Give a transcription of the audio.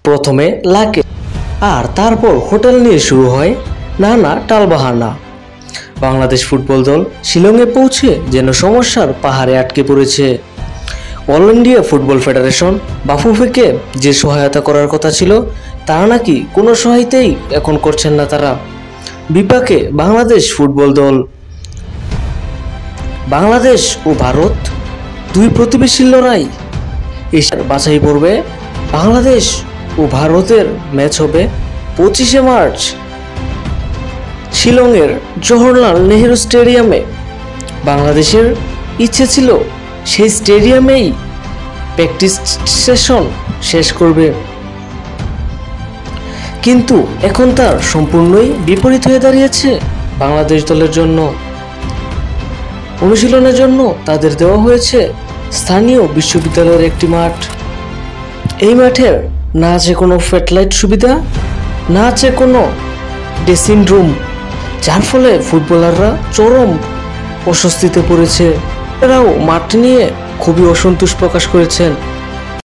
প্রথমে লাগে আর তারপর হোটেল নিয়ে শুরু হয় নানা টালবাহানা। বাংলাদেশ ফুটবল দল শিলংয়ে পৌঁছে যেন সমস্যার পাহাড়ে আটকে পড়েছে। অল ইন্ডিয়া ফুটবল ফেডারেশন বাফুফেকে যে সহায়তা করার কথা ছিল তা নাকি কোনো সহায়তাই এখন করছেন না তারা। বিপাকে বাংলাদেশ ফুটবল দল। বাংলাদেশ ও ভারত দুই প্রতিবেশীর লড়াই। এশিয়ার বাছাই পর্বে বাংলাদেশ ও ভারতের ম্যাচ হবে 25শে মার্চ শিলংয়ের জওহরলাল নেহেরু স্টেডিয়ামে। বাংলাদেশের ইচ্ছে ছিল সেই স্টেডিয়ামেই প্র্যাকটিস সেশন শেষ করবে, কিন্তু এখন তার সম্পূর্ণই বিপরীত হয়ে দাঁড়িয়েছে। বাংলাদেশ দলের জন্য অনুশীলনের জন্য তাদের দেওয়া হয়েছে স্থানীয় বিশ্ববিদ্যালয়ের একটি মাঠ। এই মাঠের না আছে কোনো স্যাটেলাইট সুবিধা, না আছে কোনো ড্রেসিং রুম, যার ফলে ফুটবলাররা চরম অস্বস্তিতে পড়েছে। এরাও মাঠ নিয়ে খুবই অসন্তোষ প্রকাশ করেছেন।